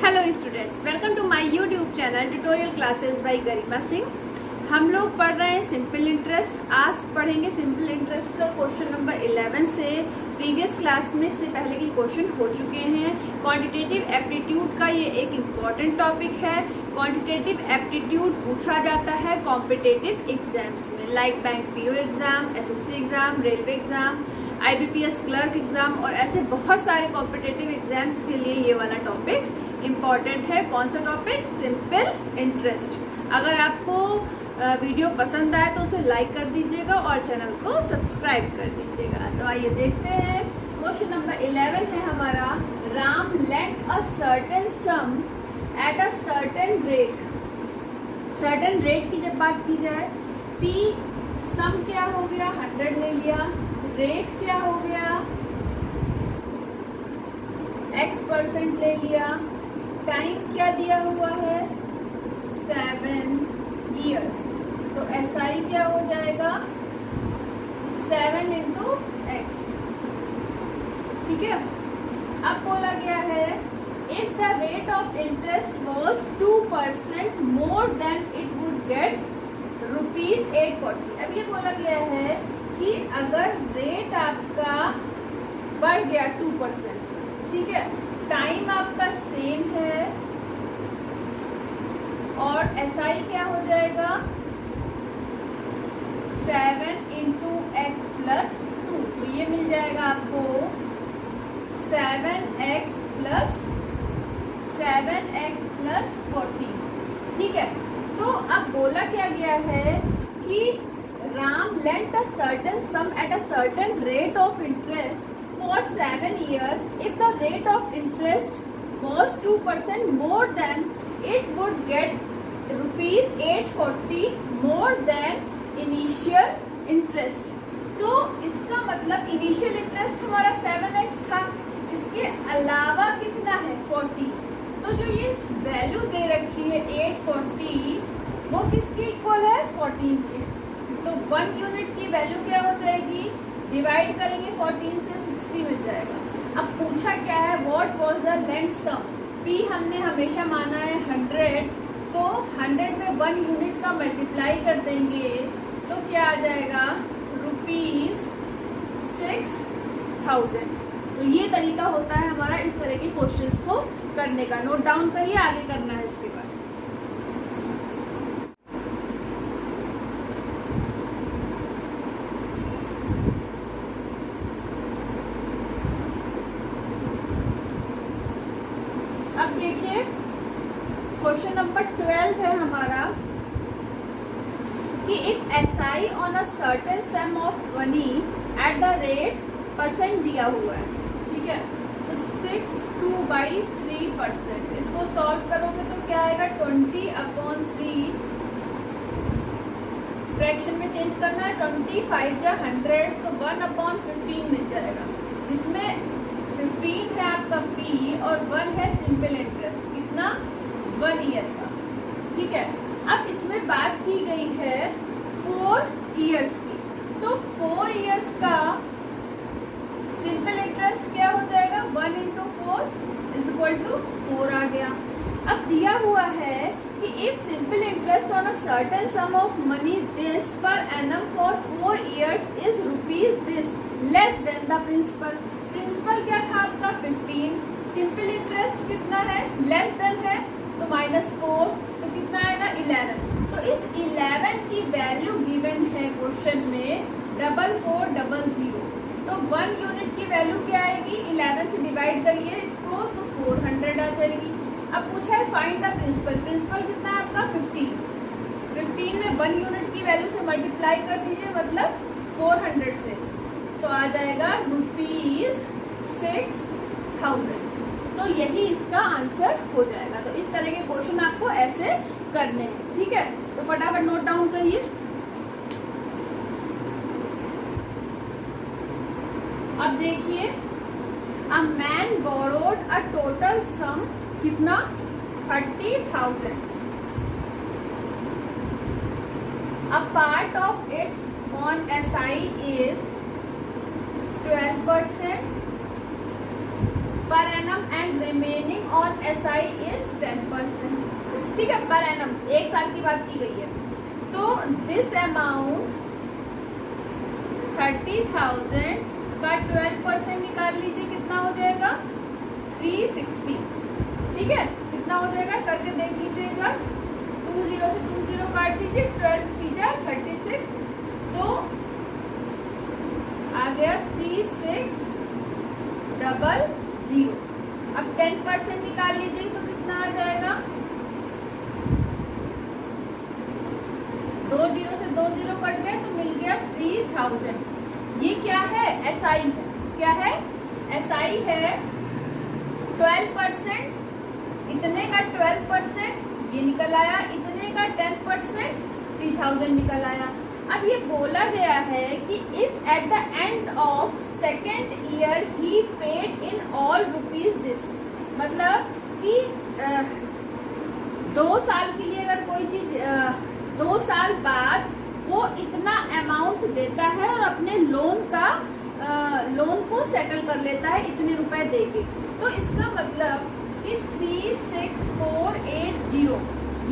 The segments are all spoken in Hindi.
Hello students, welcome to my YouTube channel tutorial classes by Garima Singh. हम लोग पढ़ रहे हैं सिंपल इंटरेस्ट। आज पढ़ेंगे सिंपल इंटरेस्ट का क्वेश्चन नंबर 11 से। प्रीवियस क्लास में से पहले के क्वेश्चन हो चुके हैं। क्वांटिटेटिव एप्टीट्यूड का ये एक इम्पॉर्टेंट टॉपिक है। क्वांटिटेटिव एप्टीट्यूड पूछा जाता है कॉम्पिटेटिव एग्जाम्स में, like bank PO exam, SSC exam, railway exam, IBPS clerk exam और ऐसे बहुत सारे कॉम्पिटेटिव एग्जाम्स के लिए ये वाला टॉपिक इम्पॉर्टेंट है। कौन सा टॉपिक? Simple interest. अगर आपको वीडियो पसंद आए तो उसे लाइक कर दीजिएगा और चैनल को सब्सक्राइब कर दीजिएगा। तो आइए देखते हैं। क्वेश्चन नंबर 11 है हमारा, Ram lent a certain some at a certain rate. Certain rate की जब बात की जाए, पी सम क्या हो गया, 100 ले लिया, रेट क्या हो गया, x% ले लिया, टाइम क्या दिया हुआ है, 7 years। तो SI क्या हो जाएगा, 7 into x। ठीक है। अब बोला गया है if the rate of interest was 2% more than it would get ₹840। अब ये बोला गया है कि अगर रेट आपका बढ़ गया 2%, ठीक है, टाइम आपका सेम है और SI क्या हो जाएगा, 7 into x plus 2। तो ये मिल जाएगा आपको 7x plus 14। ठीक है। तो अब बोला क्या गया है कि Ram lent a certain some at a certain rate of interest for 7 years. If the rate of interest was 2% more than, it would get ₹840 more than initial interest। तो इसका मतलब इनिशियल इंटरेस्ट हमारा 7x था, इसके अलावा कितना है 40। तो जो ये वैल्यू दे रखी है 840, वो किसके इक्वल है, 14 के। तो 1 यूनिट की वैल्यू क्या हो जाएगी, डिवाइड करेंगे 14 से 60 मिल जाएगा। अब पूछा क्या है, what was the lent sum. P हमने हमेशा माना है 100, तो 100 में 1 यूनिट का मल्टीप्लाई कर देंगे तो क्या आ जाएगा, ₹6000। तो ये तरीका होता है हमारा इस तरह के क्वेश्चंस को करने का। नोट डाउन करिए, आगे करना है इसके बाद। अब देखिए क्वेश्चन नंबर 12 है हमारा कि if SI on a certain sum of money at the rate % दिया हुआ है, ठीक है, तो 62/3%। इसको सॉल्व करोगे तो क्या आएगा, 20/3। फ्रैक्शन में चेंज करना है, 25 जा 100 तो 1/15 मिल जाएगा, जिसमें 15 है आपका P और 1 है सिंपल इंटरेस्ट। कितना, 1 ईयर का। ठीक है। अब इसमें बात की गई है 4 ईयर्स की, तो 4 ईयर्स का सिंपल इंटरेस्ट क्या हो जाएगा, 1 into 4 = 4 आ गया। अब दिया हुआ है कि if simple interest on a certain sum of money this per annum for 4 years is rupees this less than the principal. Principal क्या था आपका 15, सिंपल इंटरेस्ट कितना है, लेस देन है तो -4, तो कितना आएगा 11। तो इस 11 की वैल्यू गिवन है क्वेश्चन में 4400। तो 1 यूनिट की वैल्यू क्या आएगी, 11 से डिवाइड करिए इसको तो 400 आ जाएगी। अब पूछा है फाइंड द प्रिंसिपल। प्रिंसिपल कितना है आपका 15 में 1 यूनिट की वैल्यू से मल्टीप्लाई कर दीजिए, मतलब 400 से, तो आ जाएगा ₹6000। तो यही इसका आंसर हो जाएगा। तो इस तरह के क्वेश्चन आपको ऐसे करने हैं। ठीक है, तो फटाफट नोट डाउन करिए। अब देखिए, a man borrowed a total sum कितना, 30,000। A part of its on SI is 12%, per annum and remaining on SI is 10%। ठीक है, पर एनम 1 साल की बात की गई है। तो दिस अमाउंट 30,000 का 12% निकाल लीजिए, कितना हो जाएगा 360। ठीक है, कितना हो जाएगा करके देख लीजिए एक बार। 20 से 20 काट दीजिए, 12 3 जा 36, तो आ गया 3600। अब 10% निकाल लीजिए तो कितना आ जाएगा, 2 0 से 2 0 कट गए तो मिल गया 3000। ये क्या है, SI है। क्या है, SI है 12%, इतने का 12% ये निकल आया, इतने का 10% 3000 निकल आया। अब ये बोला गया है कि if at the end of second year he paid in all rupees this, मतलब कि 2 साल के लिए अगर कोई चीज 2 साल बाद वो इतना अमाउंट देता है और अपने लोन को सेटल कर लेता है इतने रुपए देके, तो इसका मतलब कि 36480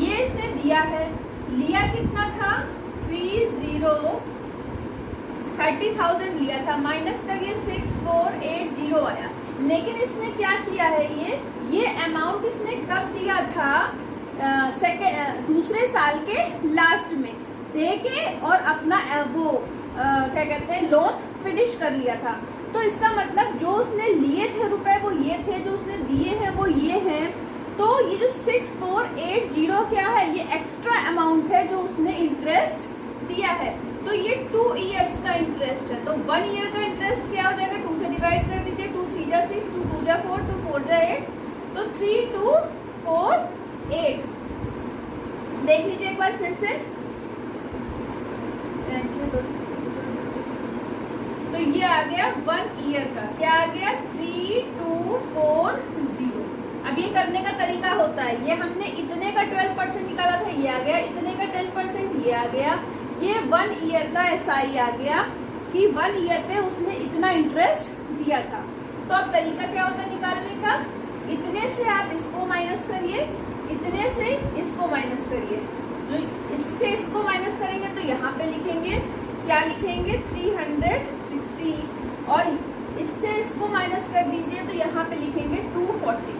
ये इसने दिया है। लिया कितना था, 30,000 लिया था, माइनस कर ये 6480 आया। लेकिन इसने क्या किया है, ये अमाउंट इसने कब दिया था, दूसरे साल के लास्ट में देके और अपना वो क्या कहते हैं लोन फिनिश कर लिया था। तो इसका मतलब जो उसने लिए थे रुपए वो ये थे, जो उसने दिए हैं वो ये हैं। तो ये जो 6480 क्या है, ये एक्स्ट्रा अमाउंट है जो उसने इंटरेस्ट दिया है। तो ये 2 इयर्स का इंटरेस्ट है। तो 1 ईयर का इंटरेस्ट क्या हो जाएगा, 2 से डिवाइड कर दीजिए, 2 3 जा 6, 2 2 जा 4, 2 4 जा 8, तो 3248। देख लीजिए एक बार फिर से, तो ये आ गया 1 ईयर का, क्या आ गया 3240। अब ये करने का तरीका होता है, ये हमने इतने का 12% निकाला था, ये आ गया, इतने का 10% ये आ गया, ये 1 ईयर का SI आ गया कि 1 ईयर पे उसने इतना इंटरेस्ट दिया था। तो अब तरीका क्या होता है निकालने का, इतने से आप इसको माइनस करिए, इतने से इसको माइनस करिए, जो इससे इसको माइनस करेंगे तो यहाँ पे लिखेंगे, क्या लिखेंगे 360, और इससे इसको माइनस कर दीजिए तो यहाँ पे लिखेंगे 240।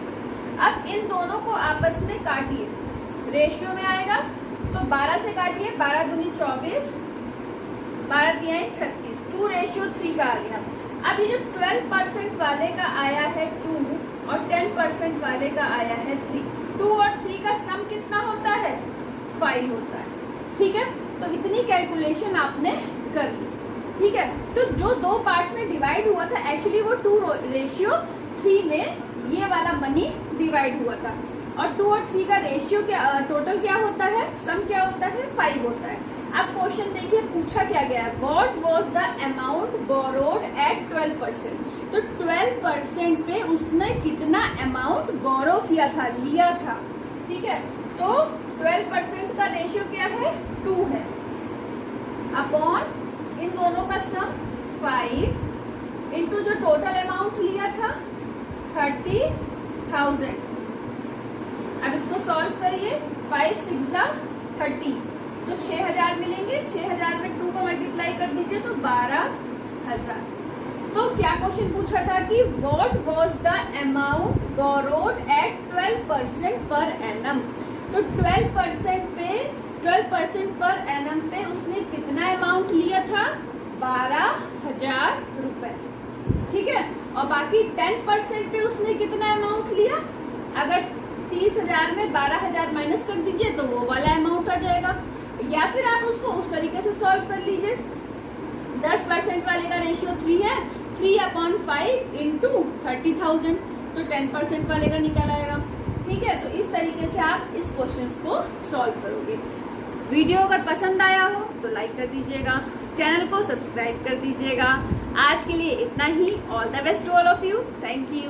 अब इन दोनों को आपस में काटिए, रेशियो में आएगा तो 12 से काटिए, 12 दूनी 24, 12 दिया 36, 2:3 का आ गया। अब ये जो 12% वाले का आया है 2 और 10% वाले का आया है 3, 2 और 3 का सम कितना होता है, 5 होता है। ठीक है, तो इतनी कैलकुलेशन आपने कर ली। ठीक है, तो जो 2 पार्ट्स में डिवाइड हुआ था एक्चुअली वो 2:3 में ये वाला मनी डिवाइड हुआ था, और 2 और 3 का रेशियो क्या, टोटल क्या होता है, सम क्या होता है, 5 होता है। अब क्वेश्चन देखिए पूछा क्या गया है, what was the amount borrowed at 12%। तो 12% पे उसने कितना अमाउंट बोरो किया था, लिया था। ठीक है, तो 12% का रेशियो क्या है, 2 है, अपॉन इन दोनों का सम 5 इंटू जो टोटल अमाउंट लिया था 30,000। अब इसको सॉल्व करिए, 5 6 जा 30, तो 6000 मिलेंगे, 6000 में 2 को मल्टीप्लाई कर दीजिए तो 12,000। तो क्या क्वेश्चन पूछा था कि what was the amount borrowed at 12% per annum. तो 12% पर एनम पे उसने कितना अमाउंट लिया था, 12,000 रुपए। ठीक है, और बाकी 10% पे उसने कितना अमाउंट लिया, अगर 30,000 में 12,000 माइनस कर दीजिए तो वो वाला अमाउंट आ जाएगा, या फिर आप उसको उस तरीके से सॉल्व कर लीजिए। 10% वाले का रेशियो 3 है, 3/5 इंटू 30,000, तो 10% वाले का निकल आएगा। ठीक है, तो इस तरीके से आप इस क्वेश्चन को सॉल्व करोगे। वीडियो अगर पसंद आया हो तो लाइक कर दीजिएगा, चैनल को सब्सक्राइब कर दीजिएगा। आज के लिए इतना ही। All the best to all of you, thank you.